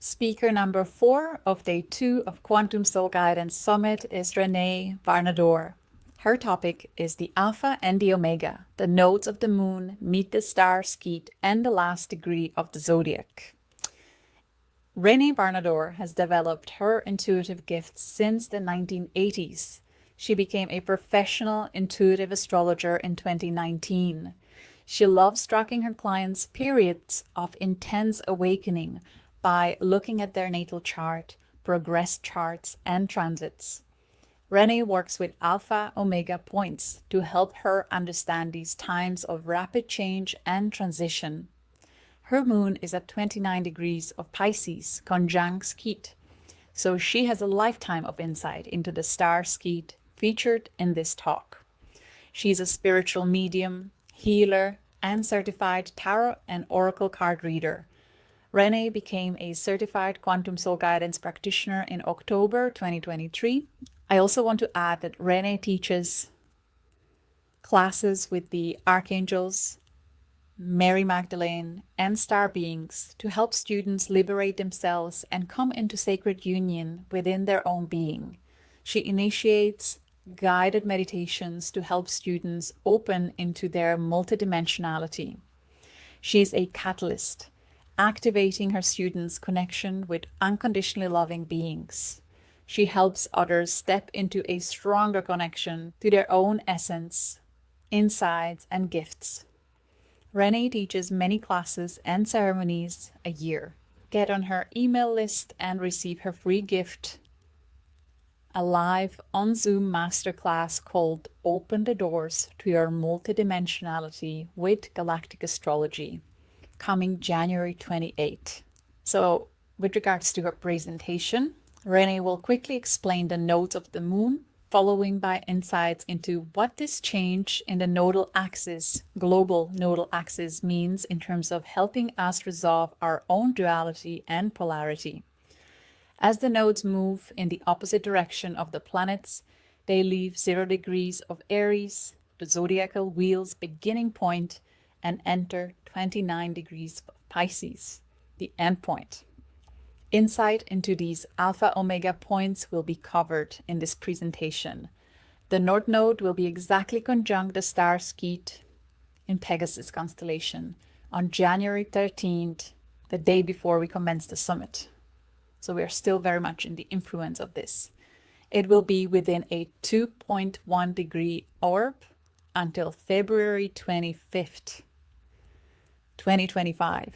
Speaker number 4 of day 2 of Quantum Soul Guidance Summit is Renee Barnador. Her topic is the Alpha and the Omega, the nodes of the moon meet the Star Scheat and the last degree of the Zodiac. Renee Barnador has developed her intuitive gifts since the 1980s. She became a professional intuitive astrologer in 2019. She loves tracking her clients' periods of intense awakening by looking at their natal chart, progress charts, and transits. Renee works with Alpha Omega points to help her understand these times of rapid change and transition. Her moon is at 29 degrees of Pisces, conjunct Scheat, so she has a lifetime of insight into the Star Scheat featured in this talk. She's a spiritual medium, healer, and certified tarot and oracle card reader. Renee became a certified quantum soul guidance practitioner in October 2023. I also want to add that Renee teaches classes with the archangels, Mary Magdalene, and star beings to help students liberate themselves and come into sacred union within their own being. She initiates guided meditations to help students open into their multidimensionality. She is a catalyst, activating her students' connection with unconditionally loving beings. She helps others step into a stronger connection to their own essence, insights, and gifts. Renee teaches many classes and ceremonies a year. Get on her email list and receive her free gift, a live on Zoom masterclass called Open the Doors to Your Multidimensionality with Galactic Astrology, coming January 28. So with regards to her presentation, Renee will quickly explain the nodes of the moon, following by insights into what this change in the nodal axis, global nodal axis, means in terms of helping us resolve our own duality and polarity. As the nodes move in the opposite direction of the planets, they leave 0 degrees of Aries, the zodiacal wheel's beginning point, and enter 29 degrees of Pisces, the end point. Insight into these Alpha Omega points will be covered in this presentation. The North Node will be exactly conjunct the Star Scheat in Pegasus Constellation on January 13th, the day before we commence the summit. So we are still very much in the influence of this. It will be within a 2.1 degree orb until February 25th, 2025.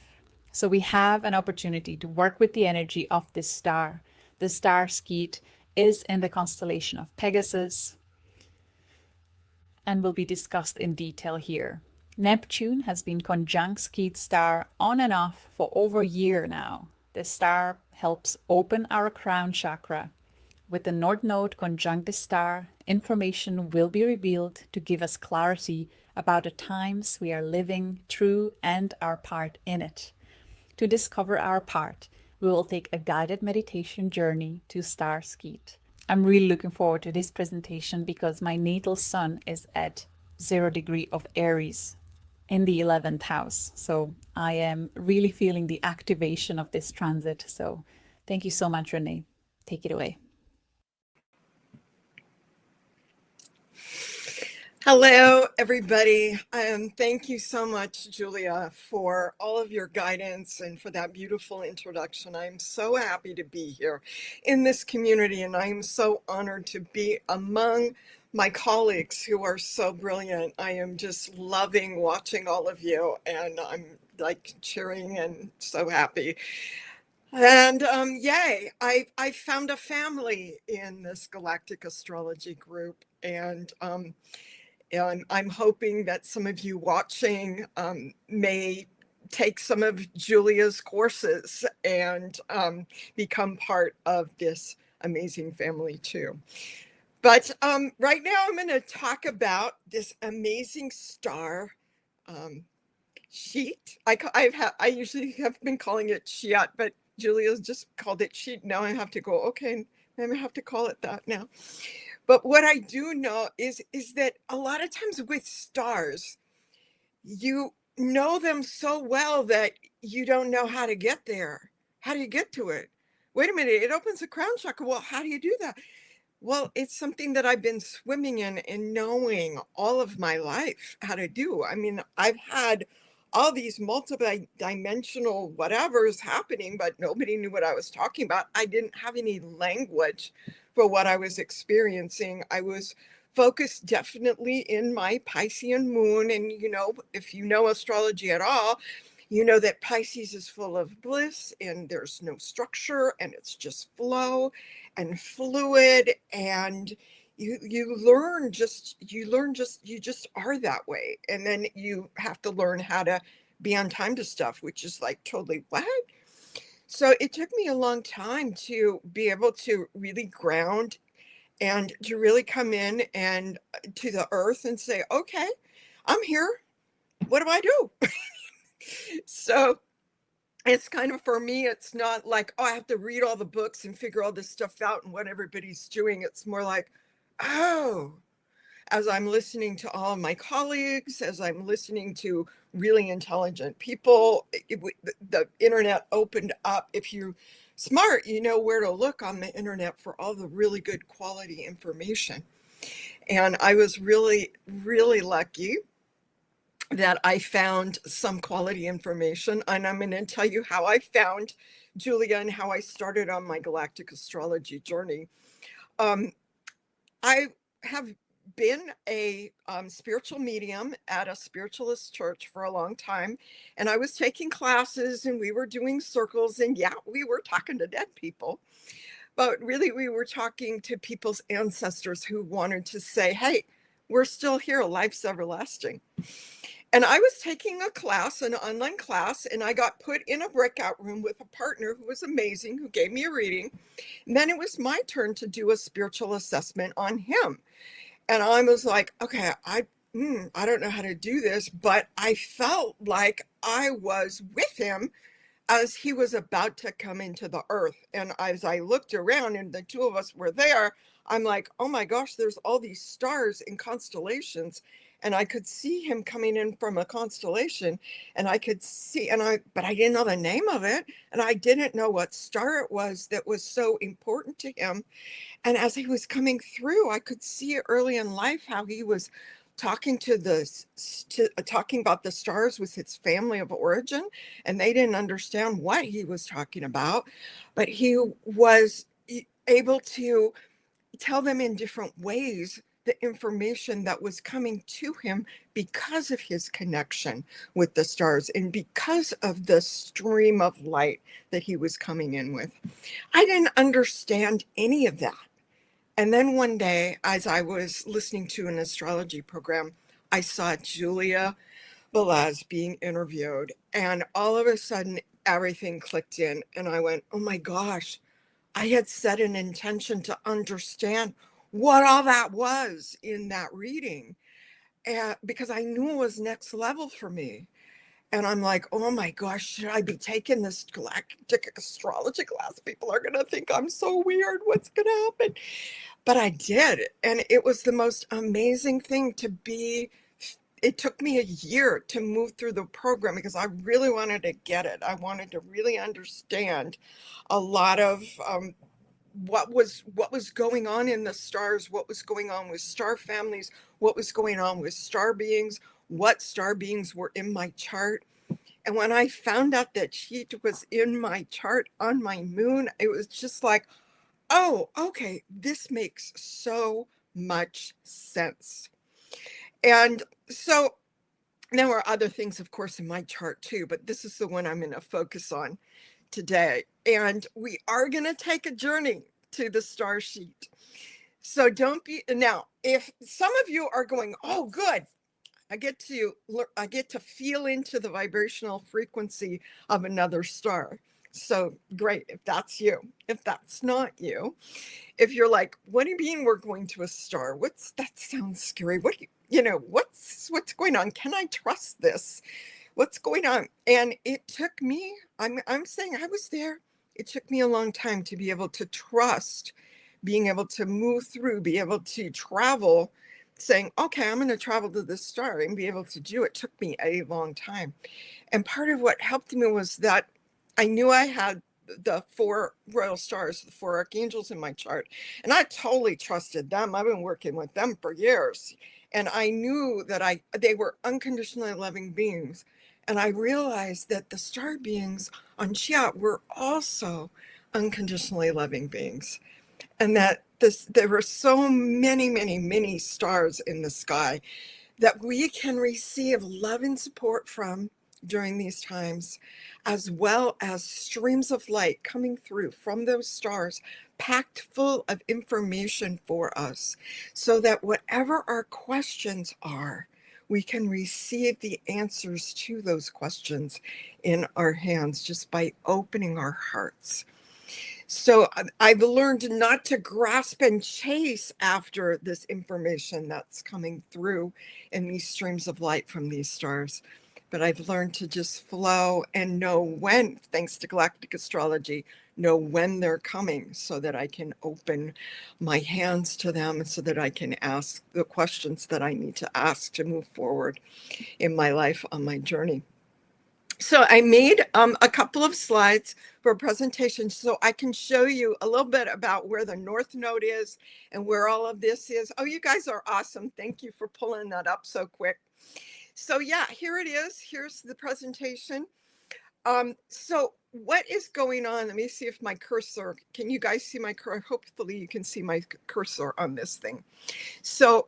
So we have an opportunity to work with the energy of this star. The Star Scheat is in the constellation of Pegasus and will be discussed in detail here. Neptune has been conjunct Scheat star on and off for over a year now. The star helps open our crown chakra. With the North Node conjunct the star, information will be revealed to give us clarity about the times we are living through and our part in it. To discover our part, we will take a guided meditation journey to Star Scheat. I'm really looking forward to this presentation because my natal sun is at 0 degree of Aries in the 11th house. So I am really feeling the activation of this transit. So thank you so much, Renee. Take it away. Hello, everybody. Thank you so much, Julia, for all of your guidance and for that beautiful introduction. I'm so happy to be here in this community, and I am so honored to be among my colleagues who are so brilliant. I am just loving watching all of you, and I'm like cheering and so happy. And yay, I found a family in this Galactic Astrology group, and I'm hoping that some of you watching may take some of Julia's courses and become part of this amazing family too. But right now I'm going to talk about this amazing star sheet. I usually have been calling it Scheat, but Julia's just called it sheet. Now I have to go, okay, maybe I have to call it that now. But what I do know is that a lot of times with stars, you know them so well that you don't know how to get there, How do you get to it? Wait a minute, it opens the crown chakra. Well, how do you do that? Well, it's something that I've been swimming in and knowing all of my life how to do. I mean, I've had all these multi-dimensional whatevers happening, but nobody knew what I was talking about. I didn't have any language for what I was experiencing. I was focused definitely in my Piscean moon. And, if you know astrology at all, you know that Pisces is full of bliss and there's no structure and it's just flow and fluid, and you just are that way. And then you have to learn how to be on time to stuff, which is like totally what? So it took me a long time to be able to really ground and to really come in and to the earth and say, okay, I'm here. What do I do? So it's kind of, for me, it's not like, oh, I have to read all the books and figure all this stuff out and what everybody's doing. It's more like, oh, as I'm listening to all of my colleagues, as I'm listening to really intelligent people, the internet opened up. If you're smart, you know where to look on the internet for all the really good quality information. And I was really, really lucky that I found some quality information, and I'm going to tell you how I found Julia and how I started on my galactic astrology journey. I have been a spiritual medium at a spiritualist church for a long time, and I was taking classes and we were doing circles, and yeah, we were talking to dead people, but really we were talking to people's ancestors who wanted to say, hey, we're still here, life's everlasting. And I was taking a class, an online class, and I got put in a breakout room with a partner who was amazing, who gave me a reading. And then it was my turn to do a spiritual assessment on him. And I was like, okay, I don't know how to do this, but I felt like I was with him as he was about to come into the earth. And as I looked around and the two of us were there, I'm like, oh my gosh, there's all these stars and constellations. And I could see him coming in from a constellation, and I could see, but I didn't know the name of it. And I didn't know what star it was that was so important to him. And as he was coming through, I could see early in life how he was talking talking about the stars with his family of origin, and they didn't understand what he was talking about, but he was able to tell them in different ways the information that was coming to him because of his connection with the stars and because of the stream of light that he was coming in with. I didn't understand any of that. And then one day, as I was listening to an astrology program, I saw Julia Balaz being interviewed, and all of a sudden everything clicked in, and I went, oh my gosh, I had set an intention to understand what all that was in that reading, because I knew it was next level for me. And I'm like, oh my gosh, should I be taking this galactic astrology class? People are going to think I'm so weird. What's going to happen? But I did. And it was the most amazing thing to be. It took me a year to move through the program because I really wanted to get it. I wanted to really understand a lot of what was going on in the stars, what was going on with star families, what was going on with star beings, what star beings were in my chart. And when I found out that Scheat was in my chart on my moon, it was just like, oh, okay, this makes so much sense. And so there were other things, of course, in my chart too, but this is the one I'm going to focus on today. And we are going to take a journey to the Star Scheat. So don't be, now, if some of you are going, oh, good, I get to feel into the vibrational frequency of another star. So great, if that's you. If that's not you, if you're like, what do you mean we're going to a star? That sounds scary. What's going on? Can I trust this? What's going on? And it took me, I'm saying I was there. It took me a long time to be able to trust, being able to move through, be able to travel, saying, okay, I'm going to travel to this star and be able to do it. It took me a long time. And part of what helped me was that I knew I had the four royal stars, the four archangels in my chart. And I totally trusted them. I've been working with them for years. And I knew that they were unconditionally loving beings. And I realized that the star beings on Scheat were also unconditionally loving beings. And that there were so many, many, many stars in the sky that we can receive love and support from during these times, as well as streams of light coming through from those stars, packed full of information for us, so that whatever our questions are, we can receive the answers to those questions in our hands just by opening our hearts. So I've learned not to grasp and chase after this information that's coming through in these streams of light from these stars. But I've learned to just flow and know when, thanks to Galactic Astrology, know when they're coming so that I can open my hands to them, so that I can ask the questions that I need to ask to move forward in my life on my journey. So I made a couple of slides for a presentation so I can show you a little bit about where the North Node is and where all of this is. Oh, you guys are awesome. Thank you for pulling that up so quick. So yeah, here it is. Here's the presentation. So what is going on? Let me see if my cursor, can you guys see my cursor? Hopefully you can see my cursor on this thing. So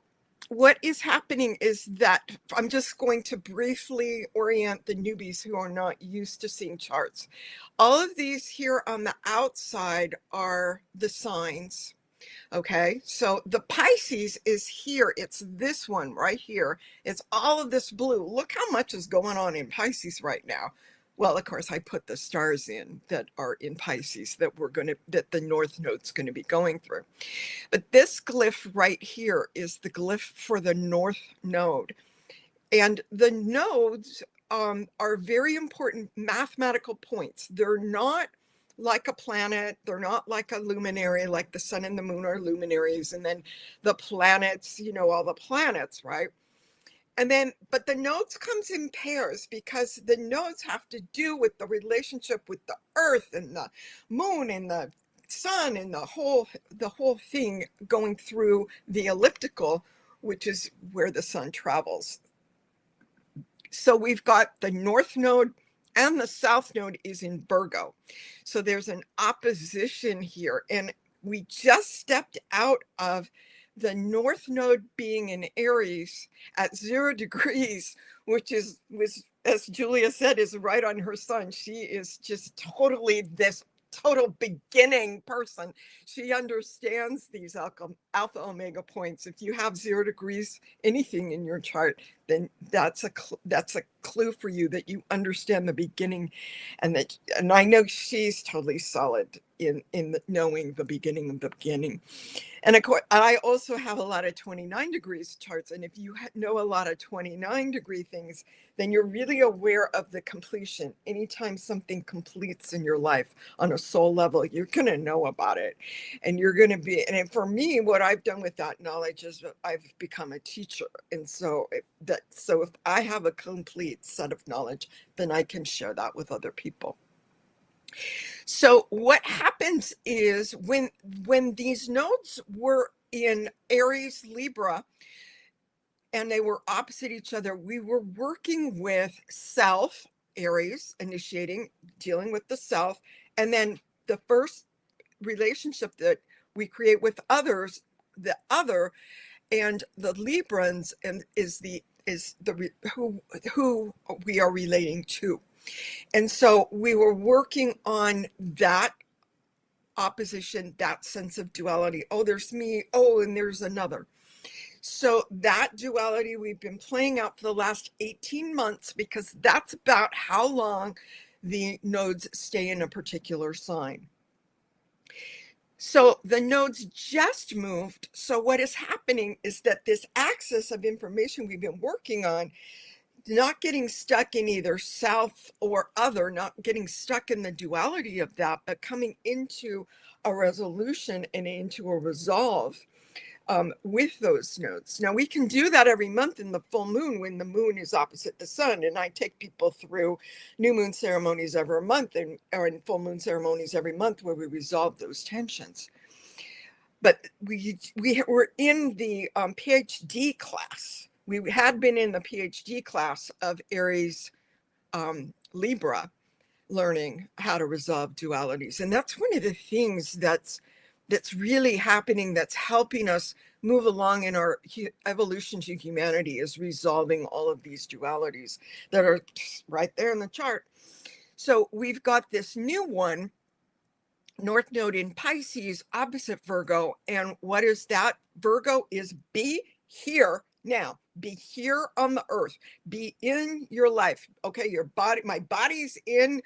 what is happening is that I'm just going to briefly orient the newbies who are not used to seeing charts. All of these here on the outside are the signs. Okay, so the Pisces is here. It's this one right here. It's all of this blue. Look how much is going on in Pisces right now. Well, of course, I put the stars in that are in Pisces that that the North Node's going to be going through. But this glyph right here is the glyph for the North Node. And the nodes are very important mathematical points. They're not like a planet. They're not like a luminary, like the sun and the moon are luminaries. And then the planets, you know, all the planets, right? And then, but the nodes comes in pairs because the nodes have to do with the relationship with the earth and the moon and the sun and the whole thing going through the elliptical, which is where the sun travels. So we've got the North Node and the South Node is in Virgo. So there's an opposition here. And we just stepped out of the North Node being in Aries at 0 degrees, which was, as Julia said, is right on her sun. She is just totally this total beginning person. She understands these alpha omega points. If you have 0 degrees anything in your chart, then that's a clue for you that you understand the beginning, and I know she's totally solid in knowing the beginning of the beginning. And of course, I also have a lot of 29 degrees charts. And if you know a lot of 29 degree things, then you're really aware of the completion. Anytime something completes in your life on a soul level, you're going to know about it. And you're going to be, and for me, what I've done with that knowledge is I've become a teacher. And so if I have a complete set of knowledge, then I can share that with other people. So what happens is when these nodes were in Aries, Libra, and they were opposite each other, we were working with self, Aries, initiating, dealing with the self, and then the first relationship that we create with others, the other, and the Librans, and is who we are relating to. And so we were working on that opposition, that sense of duality. Oh, there's me. Oh, and there's another. So that duality we've been playing out for the last 18 months because that's about how long the nodes stay in a particular sign. So the nodes just moved. So what is happening is that this axis of information we've been working on, not getting stuck in either self or other, not getting stuck in the duality of that, but coming into a resolution and into a resolve with those nodes. Now, we can do that every month in the full moon when the moon is opposite the sun. And I take people through new moon ceremonies every month or in full moon ceremonies every month where we resolve those tensions. But we were in the PhD class. We had been in the PhD class of Aries Libra, learning how to resolve dualities. And that's one of the things that's really happening, that's helping us move along in our evolution to humanity, is resolving all of these dualities that are right there in the chart. So we've got this new one, North Node in Pisces, opposite Virgo. And what is that? Virgo is be here now. Be here on the earth. Be in your life. Okay, your body, my body's in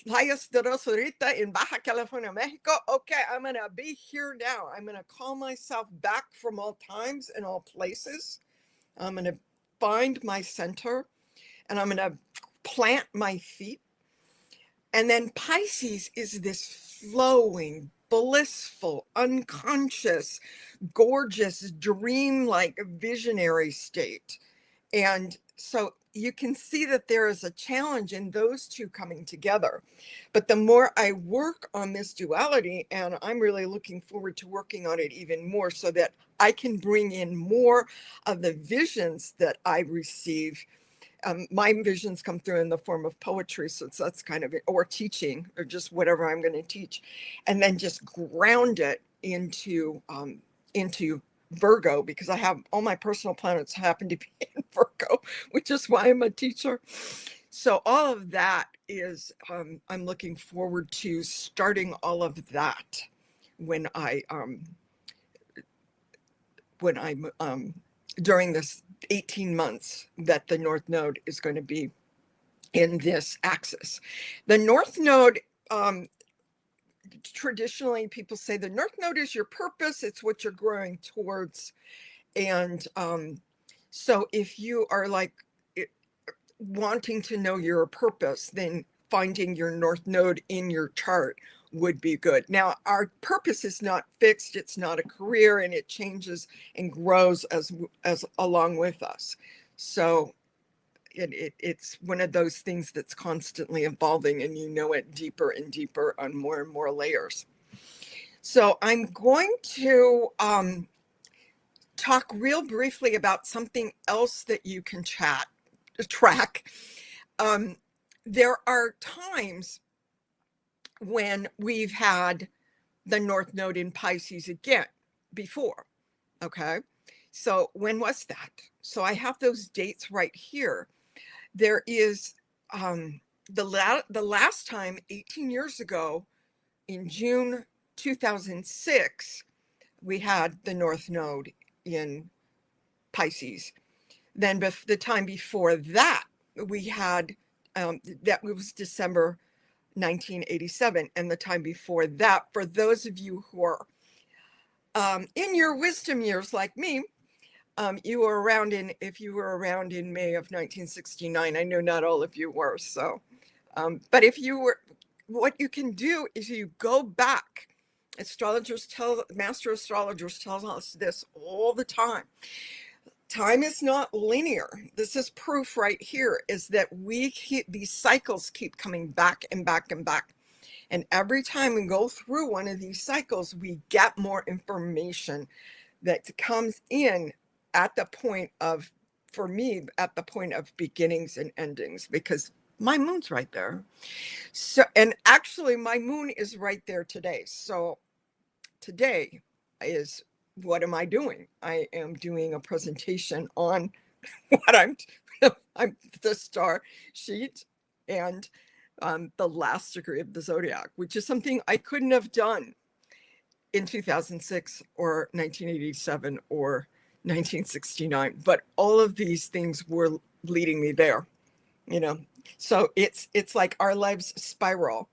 Playas de Rosarita in Baja California, Mexico. Okay, I'm going to be here now. I'm going to call myself back from all times and all places. I'm going to find my center and I'm going to plant my feet. And then Pisces is this flowing, blissful, unconscious, gorgeous, dreamlike, visionary state. And so you can see that there is a challenge in those two coming together. But the more I work on this duality, and I'm really looking forward to working on it even more so that I can bring in more of the visions that I receive. My visions come through in the form of poetry, so that's kind of it, or teaching, or just whatever I'm going to teach, and then just ground it into Virgo, because I have all my personal planets happen to be in Virgo, which is why I'm a teacher. So all of that is, I'm looking forward to starting all of that when I'm during this 18 months that the North Node is going to be in this axis. The North Node, traditionally people say the North Node is your purpose. It's what you're growing towards. And so if you are like wanting to know your purpose, then finding your North Node in your chart would be good. Now, our purpose is not fixed. It's not a career, and it changes and grows as along with us. So it's one of those things that's constantly evolving, and you know it deeper and deeper on more and more layers. So I'm going to talk real briefly about something else that you can track. There are times when we've had the North Node in Pisces again before. Okay, so when was that? So I have those dates right here. There is the last time 18 years ago in June 2006, we had the North Node in Pisces. Then the time before that, we had, that was December 1987. And the time before that, for those of you who are in your wisdom years like me, you were around if you were around in May of 1969, I know not all of you were. So, but if you were, what you can do is you go back. Master astrologers tell us this all the time. Time is not linear. This is proof right here, is that these cycles keep coming back and back and back. And every time we go through one of these cycles, we get more information that comes in at the point of, for me, at the point of beginnings and endings, because my moon's right there. So, and actually my moon is right there today. So today is, what am I doing? I am doing a presentation on what I'm the Star Scheat and the last degree of the Zodiac, which is something I couldn't have done in 2006 or 1987 or 1969. But all of these things were leading me there, you know. So it's like our lives spiral.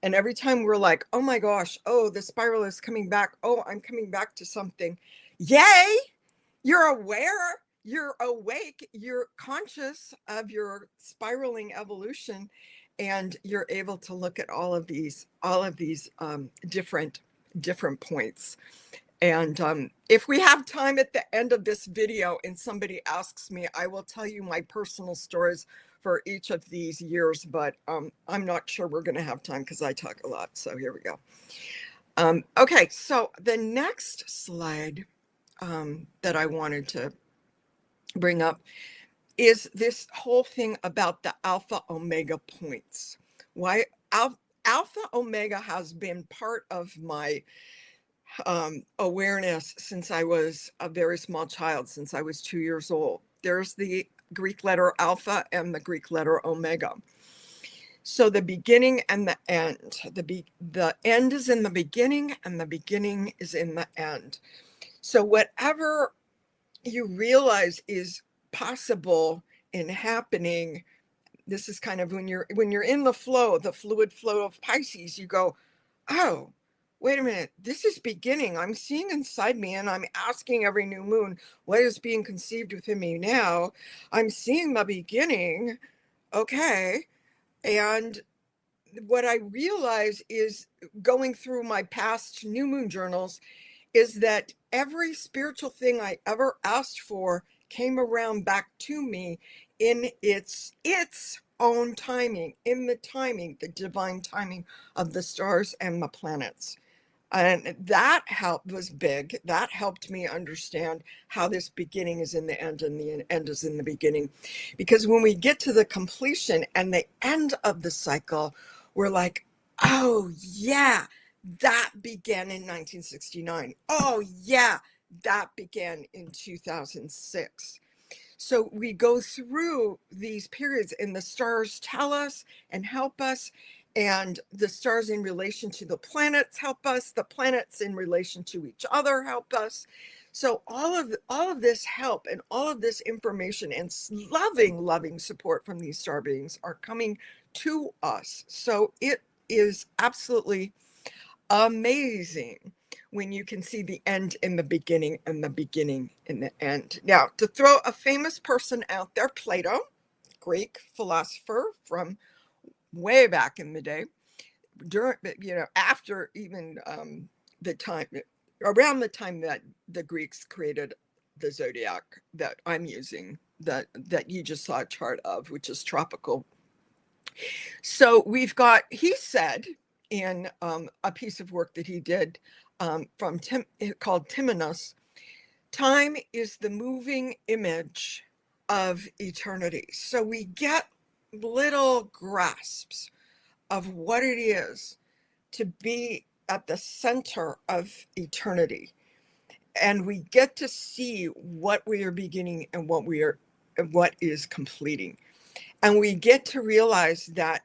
And every time we're like, oh my gosh, oh, the spiral is coming back. Oh, I'm coming back to something. Yay! You're aware, you're awake, you're conscious of your spiraling evolution, and you're able to look at all of these different points. And if we have time at the end of this video and somebody asks me, I will tell you my personal stories for each of these years, but I'm not sure we're going to have time because I talk a lot. So here we go. Okay, so the next slide that I wanted to bring up is this whole thing about the alpha omega points. Why alpha omega has been part of my awareness since I was a very small child, since I was 2 years old. There's the Greek letter alpha and the Greek letter omega. So the beginning and the end. The end is in the beginning and the beginning is in the end. So whatever you realize is possible and happening, this is kind of when you're in the flow, the fluid flow of Pisces, you go, oh, wait a minute, this is beginning. I'm seeing inside me and I'm asking every new moon, what is being conceived within me now? I'm seeing the beginning. Okay. And what I realize is, going through my past new moon journals, is that every spiritual thing I ever asked for came around back to me in its own timing, in the timing, the divine timing of the stars and the planets. And that was big. That helped me understand how this beginning is in the end and the end is in the beginning. Because when we get to the completion and the end of the cycle, we're like, oh yeah, that began in 1969. Oh yeah, that began in 2006. So we go through these periods and the stars tell us and help us, and the stars in relation to the planets help us, the planets in relation to each other help us. So all of this help and all of this information and loving support from these star beings are coming to us. So it is absolutely amazing when you can see the end in the beginning and the beginning in the end. Now, to throw a famous person out there, Plato, Greek philosopher from way back in the day, during, after even the time, around the time that the Greeks created the Zodiac that I'm using, that you just saw a chart of, which is tropical. So he said in a piece of work that he did called Timonos, time is the moving image of eternity. So we get little grasps of what it is to be at the center of eternity. And we get to see what we are beginning and what is completing. And we get to realize that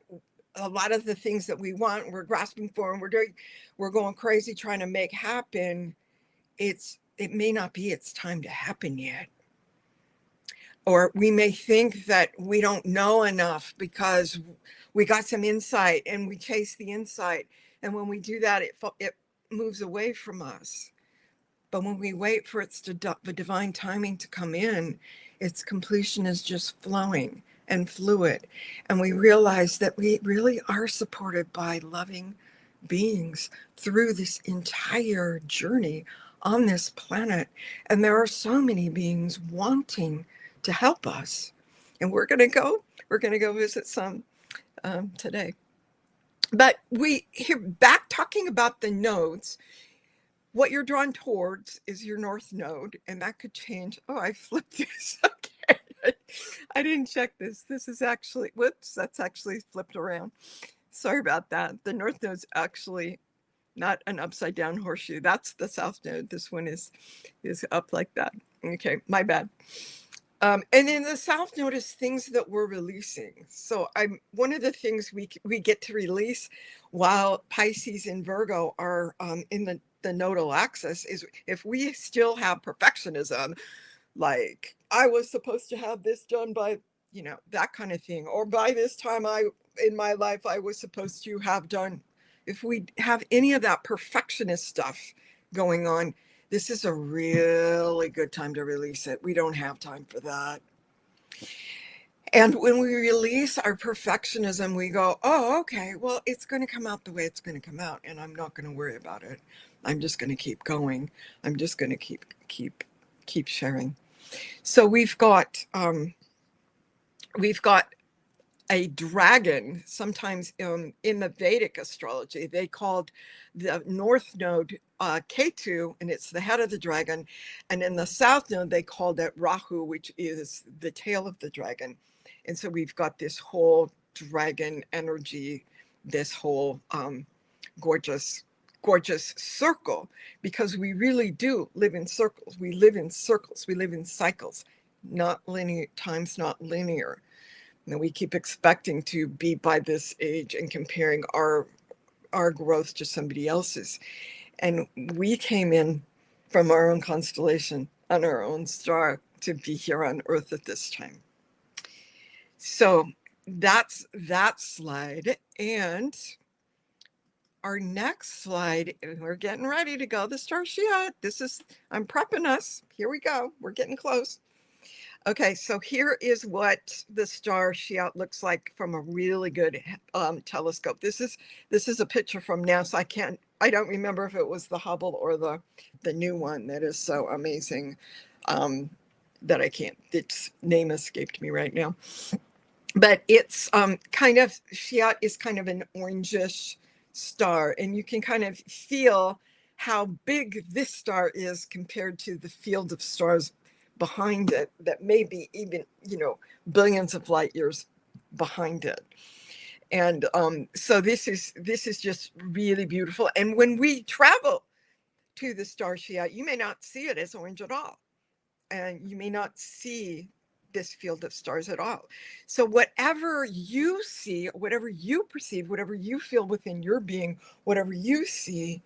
a lot of the things that we want, we're grasping for, and we're going crazy trying to make happen. It may not be its time to happen yet. Or we may think that we don't know enough because we got some insight and we chase the insight. And when we do that, it moves away from us. But when we wait for the divine timing to come in, its completion is just flowing and fluid. And we realize that we really are supported by loving beings through this entire journey on this planet. And there are so many beings wanting to help us. And we're going to go visit some today. But back talking about the nodes, what you're drawn towards is your north node, and that could change. Oh, I flipped this. Okay. I didn't check this. This is actually, whoops, that's actually flipped around. Sorry about that. The north node's actually not an upside down horseshoe. That's the south node. This one is up like that. Okay, my bad. And in the south node is things that we're releasing. So one of the things we get to release while Pisces and Virgo are in the nodal axis is if we still have perfectionism, like I was supposed to have this done by, that kind of thing, or by this time in my life I was supposed to have done. If we have any of that perfectionist stuff going on, this is a really good time to release it. We don't have time for that. And when we release our perfectionism, we go, oh, okay, well, it's going to come out the way it's going to come out, and I'm not going to worry about it. I'm just going to keep going. I'm just going to keep sharing. So we've got a dragon. Sometimes in the Vedic astrology, they called the north node Ketu, and it's the head of the dragon. And in the south node, they called it Rahu, which is the tail of the dragon. And so we've got this whole dragon energy, this whole gorgeous circle, because we really do live in circles. We live in circles. We live in cycles, not linear. Time's not linear. And we keep expecting to be by this age and comparing our growth to somebody else's. And we came in from our own constellation on our own star to be here on Earth at this time. So that's that slide. And our next slide, we're getting ready to go, the Star Scheat. I'm prepping us. Here we go. We're getting close. Okay, so here is what the Star Scheat looks like from a really good telescope. This is a picture from NASA. I don't remember if it was the Hubble or the new one that is so amazing that its name escaped me right now. But it's Scheat is kind of an orangish star, and you can kind of feel how big this star is compared to the field of stars behind it that may be even billions of light years behind it. And so this is just really beautiful. And when we travel to the Star Scheat, you may not see it as orange at all, and you may not see this field of stars at all. So whatever you see, whatever you perceive, whatever you feel within your being, whatever you see,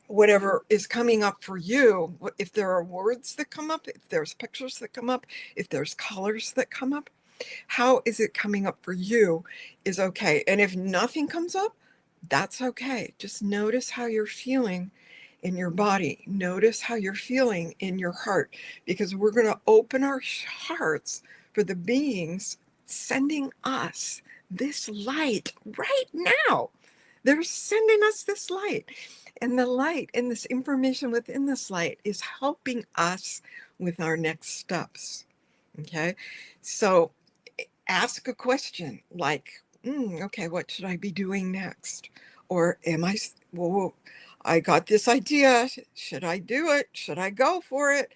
whatever is coming up for you, if there are words that come up, if there's pictures that come up, if there's colors that come up, how is it coming up for you is okay. And if nothing comes up, that's okay. Just notice how you're feeling in your body. Notice how you're feeling in your heart, because we're going to open our hearts for the beings sending us this light right now. They're sending us this light. And the light and this information within this light is helping us with our next steps. Okay. So ask a question like, okay, what should I be doing next? Or I got this idea. Should I do it? Should I go for it?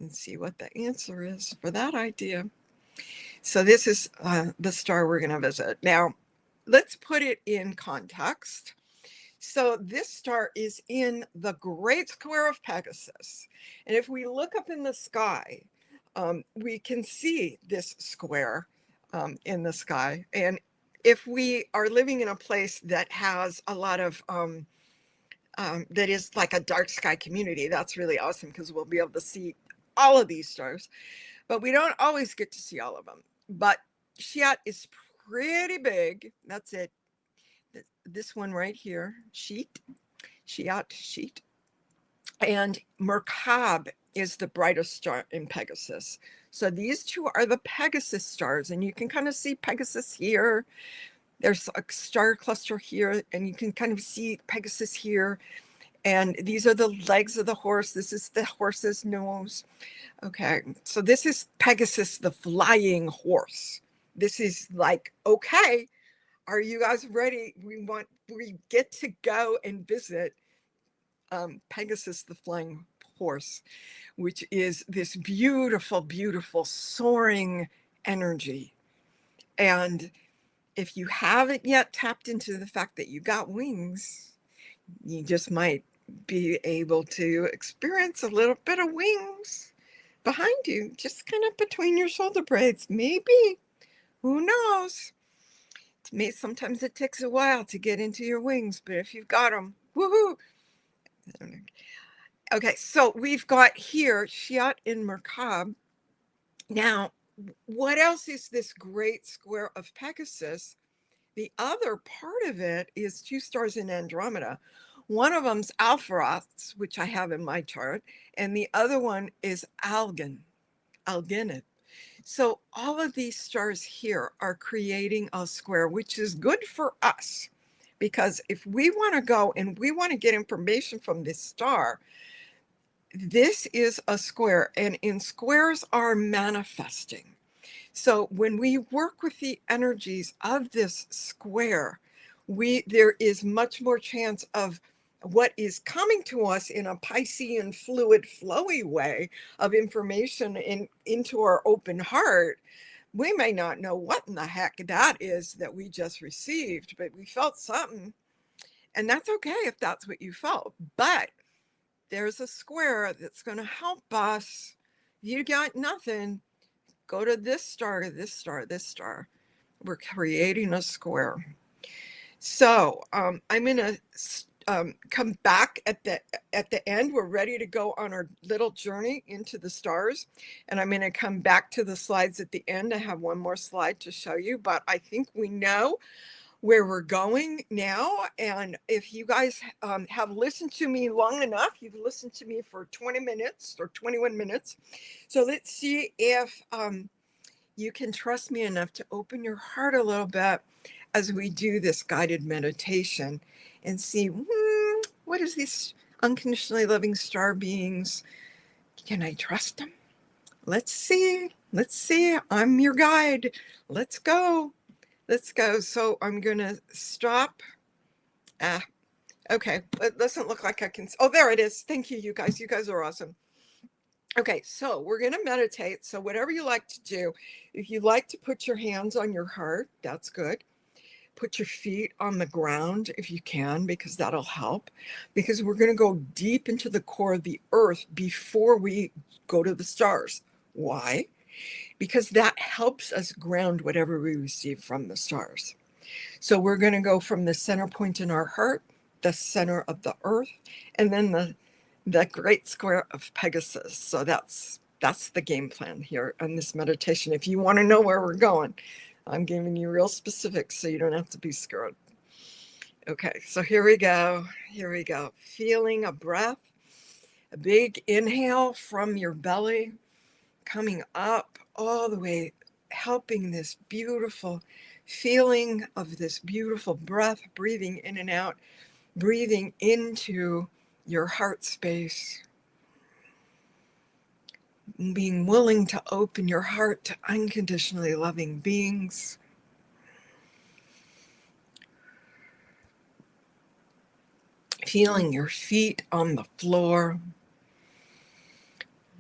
And see what the answer is for that idea. So this is the star we're going to visit. Now, let's put it in context. So this star is in the Great Square of Pegasus. And if we look up in the sky, we can see this square in the sky. And if we are living in a place that has a lot of, that is like a dark sky community, that's really awesome, because we'll be able to see all of these stars. But we don't always get to see all of them. But Scheat is pretty big. That's it. This one right here, Scheat. And Merkab is the brightest star in Pegasus. So these two are the Pegasus stars, and you can kind of see Pegasus here. There's a star cluster here, and you can kind of see Pegasus here. And these are the legs of the horse. This is the horse's nose. Okay, so this is Pegasus, the flying horse. This is like, okay, are you guys ready? We get to go and visit Pegasus, the flying horse, which is this beautiful, beautiful soaring energy. And if you haven't yet tapped into the fact that you got wings, you just might be able to experience a little bit of wings behind you, just kind of between your shoulder blades. Maybe, who knows? Sometimes it takes a while to get into your wings, but if you've got them, woohoo! Okay, so we've got here Scheat in Merkab. Now, what else is this Great Square of Pegasus? The other part of it is two stars in Andromeda. One of them's Alpheroth, which I have in my chart, and the other one is Algenid. So all of these stars here are creating a square, which is good for us. Because if we want to go and we want to get information from this star, this is a square, and in squares are manifesting. So when we work with the energies of this square, there is much more chance of what is coming to us in a Piscean fluid flowy way of information into our open heart. We may not know what in the heck that is that we just received, but we felt something. And that's okay if that's what you felt. But there's a square that's going to help us. If you got nothing, go to this star, to this star, this star. We're creating a square. So I'm going to come back at the end. We're ready to go on our little journey into the stars. And I'm going to come back to the slides at the end. I have one more slide to show you, but I think we know where we're going now. And if you guys have listened to me long enough, you've listened to me for 20 minutes or 21 minutes. So let's see if you can trust me enough to open your heart a little bit as we do this guided meditation and see, what is these unconditionally loving star beings? Can I trust them? Let's see. Let's see. I'm your guide. Let's go. Let's go. So I'm going to stop. Okay. It doesn't look like I can. Oh, there it is. Thank you, you guys. You guys are awesome. Okay. So we're going to meditate. So whatever you like to do, if you like to put your hands on your heart, that's good. Put your feet on the ground if you can, because that'll help. Because we're going to go deep into the core of the earth before we go to the stars. Why? Because that helps us ground whatever we receive from the stars. So we're going to go from the center point in our heart, the center of the earth, and then the great square of Pegasus. So that's the game plan here on this meditation. If you want to know where we're going, I'm giving you real specifics so you don't have to be scared. Okay, so here we go. Here we go. Feeling a breath, a big inhale from your belly, coming up all the way, helping this beautiful feeling of this beautiful breath, breathing in and out, breathing into your heart space, being willing to open your heart to unconditionally loving beings. Feeling your feet on the floor,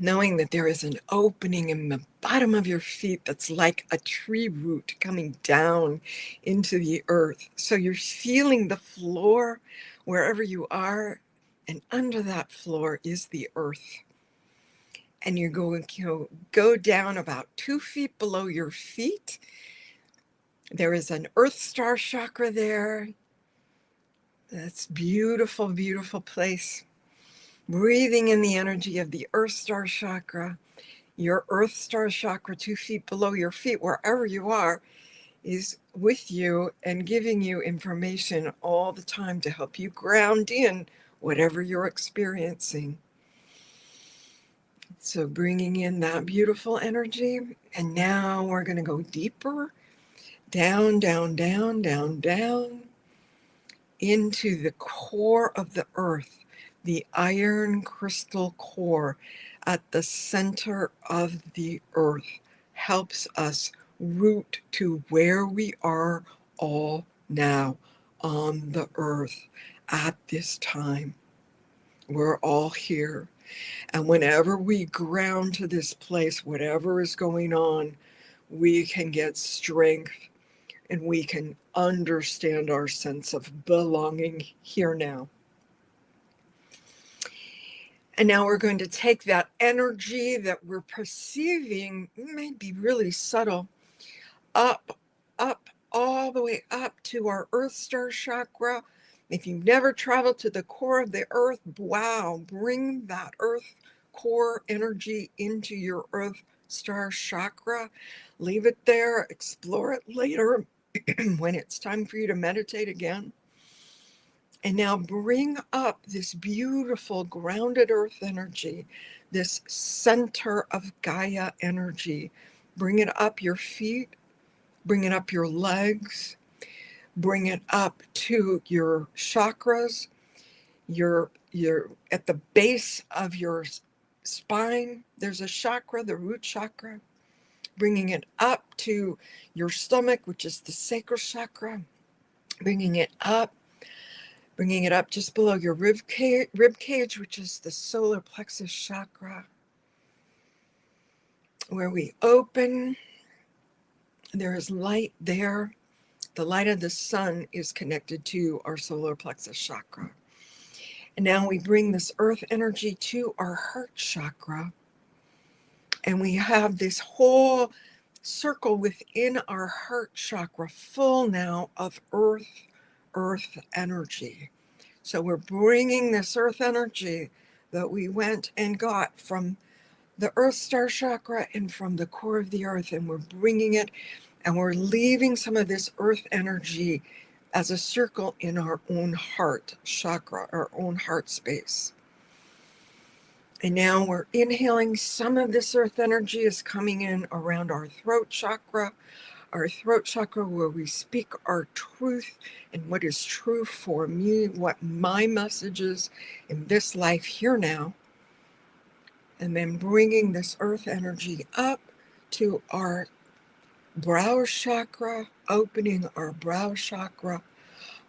knowing that there is an opening in the bottom of your feet that's like a tree root coming down into the earth. So you're feeling the floor wherever you are, and under that floor is the earth. And you're going to go down about 2 feet below your feet. There is an earth star chakra there. That's beautiful, beautiful place. Breathing in the energy of the earth star chakra. Your earth star chakra 2 feet below your feet, wherever you are, is with you and giving you information all the time to help you ground in whatever you're experiencing. So bringing in that beautiful energy. And now we're going to go deeper, down, down, down, down, down, into the core of the earth, the iron crystal core at the center of the earth helps us root to where we are all now on the earth at this time. We're all here. And whenever we ground to this place, whatever is going on, we can get strength and we can understand our sense of belonging here now. And now we're going to take that energy that we're perceiving, might be really subtle, up, all the way up to our earth star chakra. If you've never traveled to the core of the earth, wow, bring that earth core energy into your earth star chakra. Leave it there, explore it later when it's time for you to meditate again. And now bring up this beautiful grounded earth energy, this center of Gaia energy, Bring it up your feet, bring it up your legs, bring it up to your chakras, your at the base of your spine. There's a chakra, the root chakra. Bringing it up to your stomach, which is the sacral chakra. Bringing it up just below your rib cage, which is the solar plexus chakra, where we open. There is light there. The light of the sun is connected to our solar plexus chakra. And now we bring this earth energy to our heart chakra. And we have this whole circle within our heart chakra full now of earth energy. So we're bringing this earth energy that we went and got from the earth star chakra and from the core of the earth, and we're bringing it, and we're leaving some of this earth energy as a circle in our own heart chakra, our own heart space. And now we're inhaling. Some of this earth energy is coming in around our throat chakra where we speak our truth and what is true for me, what my message is in this life here now. And then bringing this earth energy up to our brow chakra, opening our brow chakra,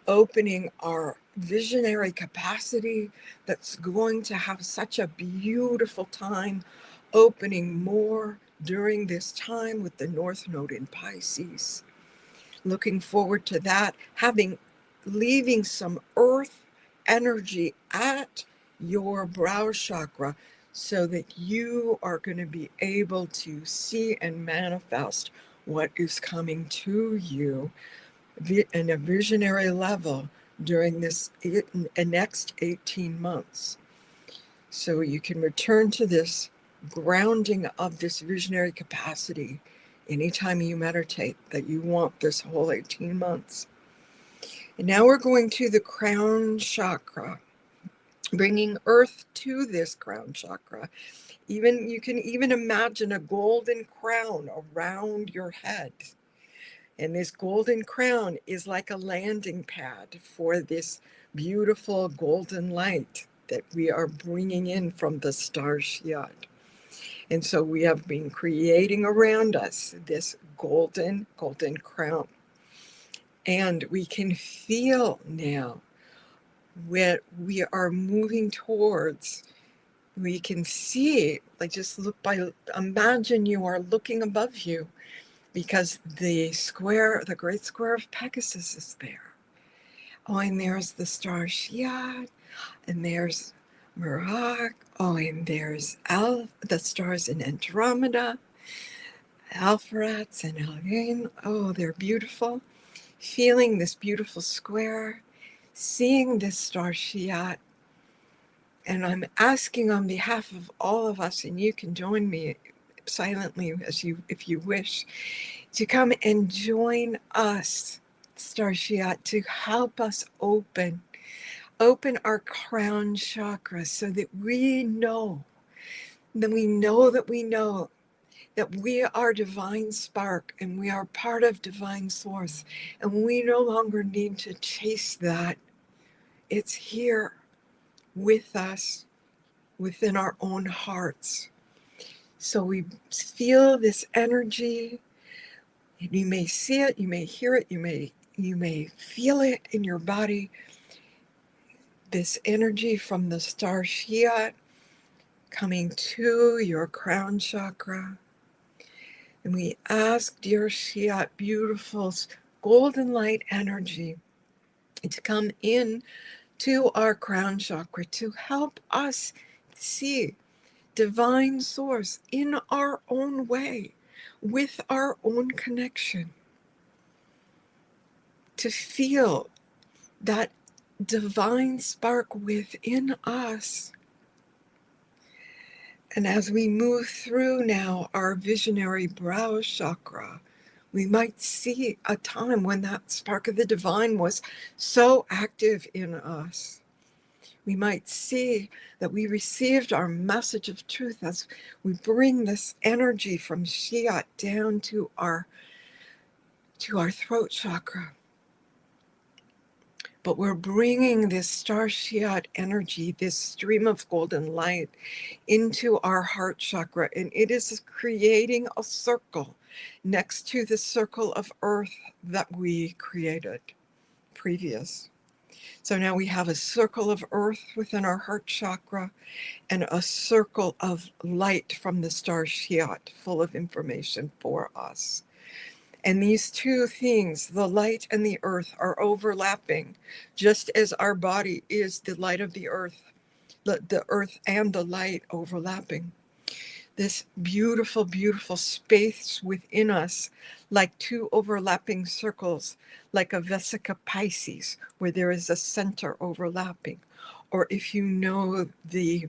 opening our visionary capacity that's going to have such a beautiful time, opening more during this time with the North Node in Pisces. Looking forward to that, leaving some earth energy at your brow chakra so that you are going to be able to see and manifest what is coming to you in a visionary level during this next 18 months. So you can return to this grounding of this visionary capacity anytime you meditate that you want this whole 18 months. And now we're going to the crown chakra, bringing earth to this crown chakra. You can even imagine a golden crown around your head. And this golden crown is like a landing pad for this beautiful golden light that we are bringing in from the Star Scheat. And so we have been creating around us this golden crown. And we can feel now where we are moving towards. We can see, imagine you are looking above you, because the great square of Pegasus is there. Oh, and there's the Star Scheat, and there's Merak. Oh, and there's the stars in Andromeda, Alpheratz and Algane. Oh, they're beautiful. Feeling this beautiful square, seeing this Star Scheat. And I'm asking on behalf of all of us, and you can join me silently if you wish, to come and join us, Star Scheat, to help us open our crown chakra so that we know that we are divine spark and we are part of divine source, and we no longer need to chase that. It's here with us within our own hearts. So we feel this energy. You may see it, you may hear it, you may feel it in your body. This energy from the Star Scheat coming to your crown chakra. And we ask, dear Scheat, beautiful golden light energy, to come in to our crown chakra to help us see divine source in our own way, with our own connection, to feel that divine spark within us. And as we move through now our visionary brow chakra, we might see a time when that spark of the divine was so active in us. We might see that we received our message of truth as we bring this energy from Scheat down to our throat chakra. But we're bringing this Star Scheat energy, this stream of golden light, into our heart chakra, and it is creating a circle next to the circle of earth that we created previous. So now we have a circle of earth within our heart chakra and a circle of light from the Star Scheat, full of information for us. And these two things, the light and the earth, are overlapping, just as our body is the light of the earth and the light overlapping. This beautiful, beautiful space within us, like two overlapping circles, like a vesica Pisces, where there is a center overlapping. Or if you know the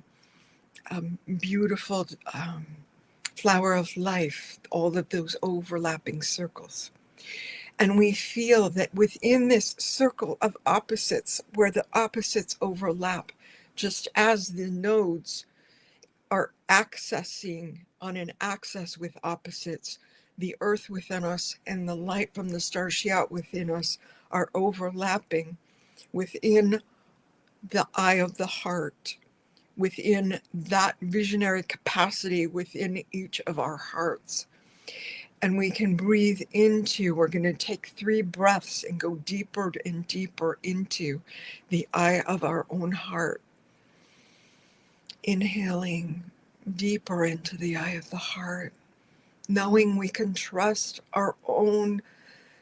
beautiful flower of life, all of those overlapping circles. And we feel that within this circle of opposites, where the opposites overlap, just as the nodes are accessing on an axis with opposites, the earth within us and the light from the Star Scheat within us are overlapping within the eye of the heart, within that visionary capacity within each of our hearts. And we can breathe into, we're going to take 3 breaths and go deeper and deeper into the eye of our own heart. Inhaling deeper into the eye of the heart, knowing we can trust our own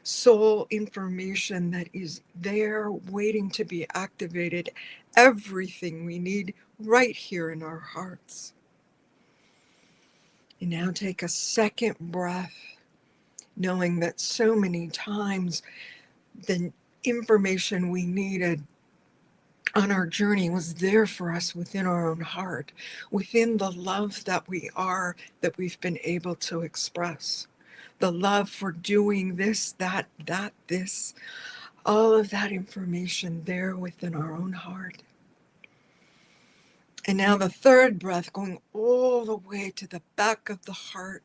soul information that is there waiting to be activated, everything we need right here in our hearts. And now take a second breath, knowing that so many times the information we needed on our journey was there for us within our own heart, within the love that we are, that we've been able to express. The love for doing this, that, this, all of that information there within our own heart. And now the third breath, going all the way to the back of the heart,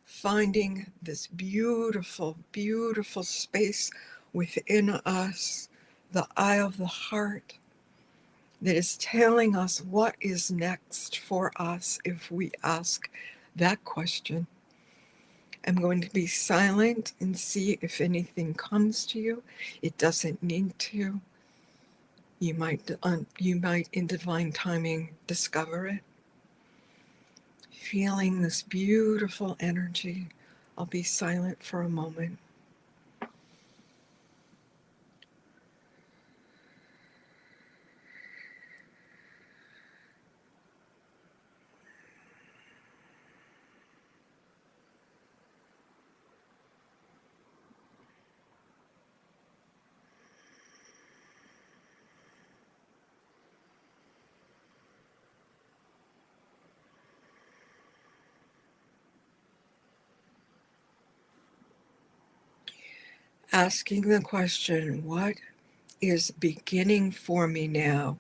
finding this beautiful, beautiful space within us, the eye of the heart, that is telling us what is next for us if we ask that question. I'm going to be silent and see if anything comes to you. It doesn't need to. You might in divine timing discover it. Feeling this beautiful energy. I'll be silent for a moment. Asking the question, what is beginning for me now?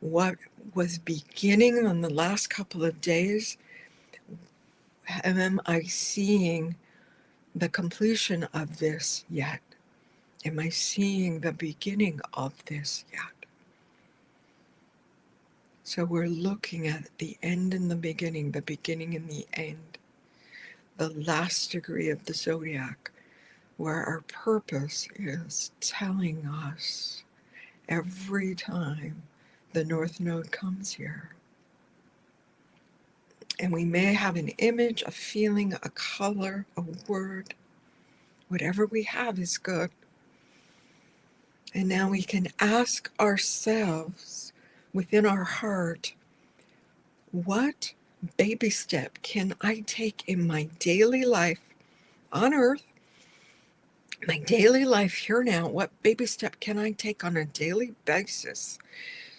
What was beginning in the last couple of days? Am I seeing the completion of this yet? Am I seeing the beginning of this yet? So we're looking at the end and the beginning and the end, the last degree of the Zodiac, where our purpose is telling us every time the North Node comes here. And we may have an image, a feeling, a color, a word. Whatever we have is good. And now we can ask ourselves within our heart, what baby step can I take in my daily life on earth, my daily life here now? What baby step can I take on a daily basis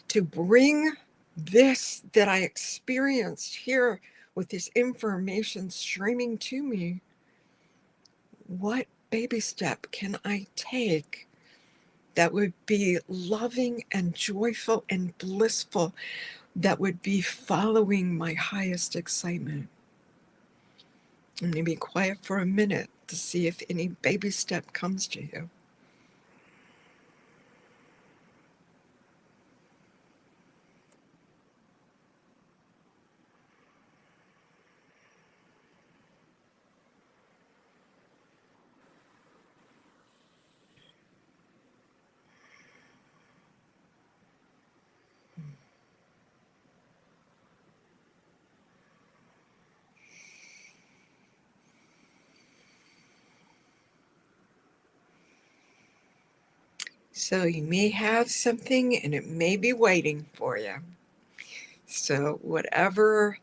to bring this that I experienced here with this information streaming to me? What baby step can I take that would be loving and joyful and blissful, that would be following my highest excitement. I'm going to be quiet for a minute to see if any baby step comes to you. So you may have something and it may be waiting for you. So whatever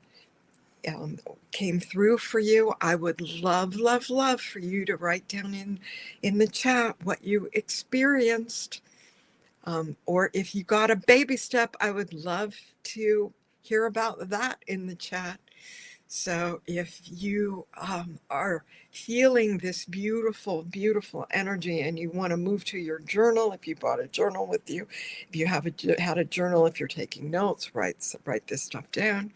came through for you, I would love, love, love for you to write down in the chat what you experienced. Or if you got a baby step, I would love to hear about that in the chat. So if you are feeling this beautiful, beautiful energy and you want to move to your journal, if you brought a journal with you, if you had a journal, if you're taking notes, write this stuff down.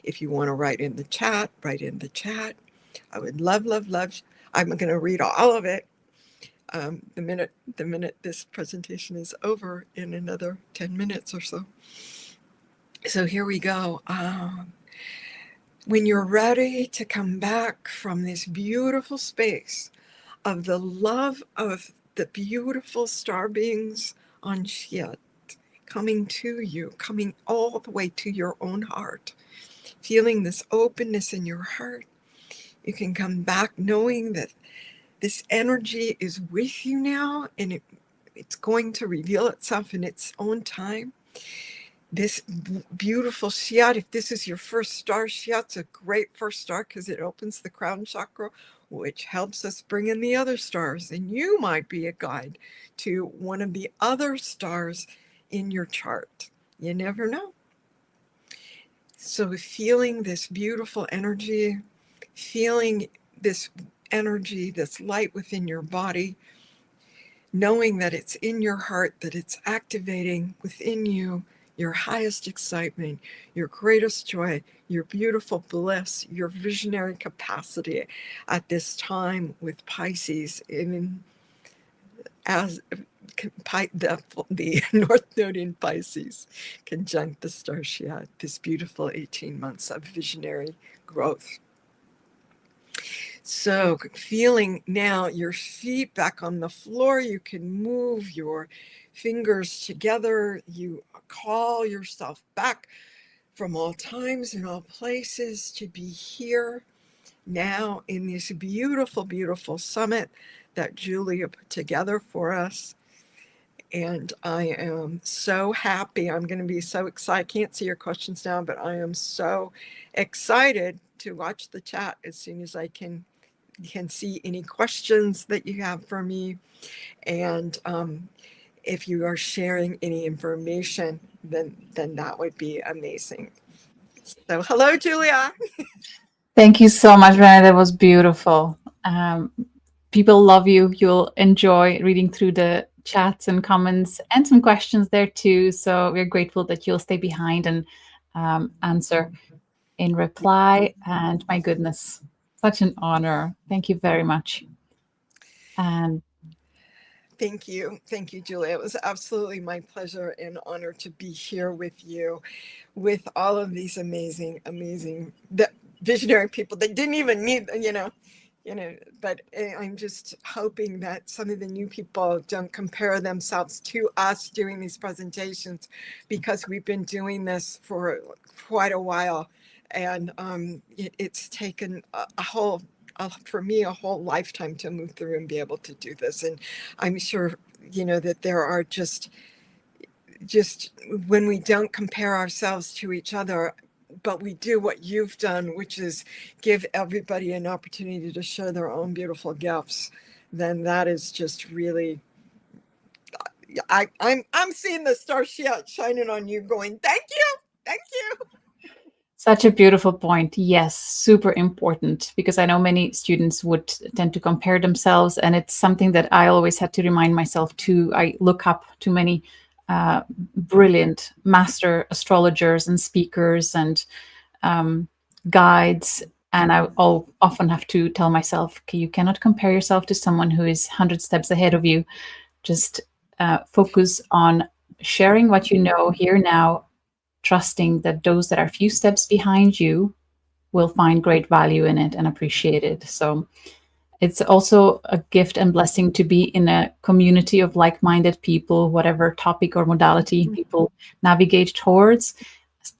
If you want to write in the chat, write in the chat. I would love, love, love. I'm going to read all of it the minute this presentation is over, in another 10 minutes or so. So here we go. When you're ready to come back from this beautiful space of the love of the beautiful star beings on Scheat, coming to you, coming all the way to your own heart, feeling this openness in your heart, you can come back knowing that this energy is with you now, and it's going to reveal itself in its own time. This beautiful Scheat, if this is your first star, Scheat's a great first star because it opens the crown chakra, which helps us bring in the other stars. And you might be a guide to one of the other stars in your chart. You never know. So feeling this beautiful energy, feeling this energy, this light within your body, knowing that it's in your heart, that it's activating within you your highest excitement, your greatest joy, your beautiful bliss, your visionary capacity at this time with Pisces as the North Node in Pisces conjunct the Star Scheat, this beautiful 18 months of visionary growth. So feeling now your feet back on the floor, you can move your fingers together. You call yourself back from all times and all places to be here now in this beautiful, beautiful summit that Julia put together for us. And I am so happy. I'm going to be so excited. I can't see your questions now, but I am so excited to watch the chat as soon as I can see any questions that you have for me. And if you are sharing any information, then that would be amazing. So hello, Julia. Thank you so much, Renee. That was beautiful. People love you. You'll enjoy reading through the chats and comments and some questions there too. So we're grateful that you'll stay behind and answer in reply. And my goodness, such an honor. Thank you very much. And Thank you, Julia. It was absolutely my pleasure and honor to be here with you, with all of these amazing visionary people that didn't even need, but I'm just hoping that some of the new people don't compare themselves to us doing these presentations, because we've been doing this for quite a while, and it's taken for me a whole lifetime to move through and be able to do this. And I'm sure that there are just when we don't compare ourselves to each other, but we do what you've done, which is give everybody an opportunity to share their own beautiful gifts, then that is just really, I'm seeing the Star Scheat shining on you, going, thank you. Such a beautiful point. Yes, super important, because I know many students would tend to compare themselves, and it's something that I always had to remind myself too. I look up to many brilliant master astrologers and speakers and guides, and I'll often have to tell myself, okay, you cannot compare yourself to someone who is 100 steps ahead of you. Just focus on sharing what you know here now, trusting that those that are few steps behind you will find great value in it and appreciate it. So it's also a gift and blessing to be in a community of like-minded people, whatever topic or modality people navigate towards.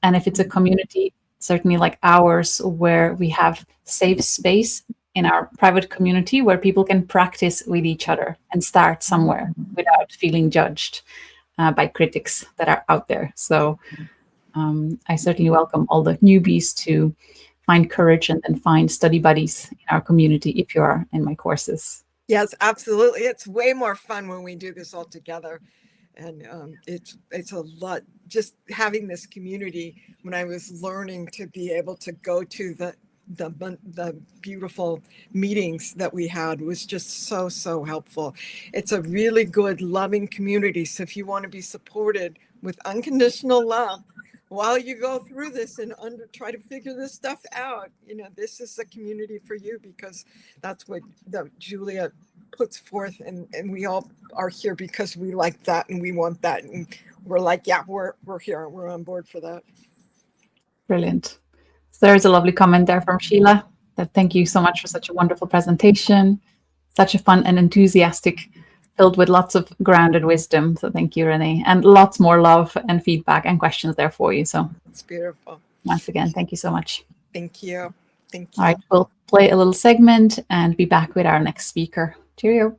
And if it's a community, certainly like ours, where we have safe space in our private community where people can practice with each other and start somewhere without feeling judged by critics that are out there. So I certainly welcome all the newbies to find courage and find study buddies in our community if you are in my courses. Yes, absolutely. It's way more fun when we do this all together. And it's a lot, just having this community. When I was learning to be able to go to the beautiful meetings that we had was just so helpful. It's a really good, loving community. So if you want to be supported with unconditional love while you go through this and try to figure this stuff out, this is a community for you, because that's what Julia puts forth, and we all are here because we like that and we want that, and we're like, yeah, we're here, we're on board for that. Brilliant. So there's a lovely comment there from Sheila, that thank you so much for such a wonderful presentation, such a fun and enthusiastic, filled with lots of grounded wisdom. So thank you, Renee, and lots more love and feedback and questions there for you. So it's beautiful. Once again, thank you so much. Thank you. Thank you. All right, we'll play a little segment and be back with our next speaker. Cheerio.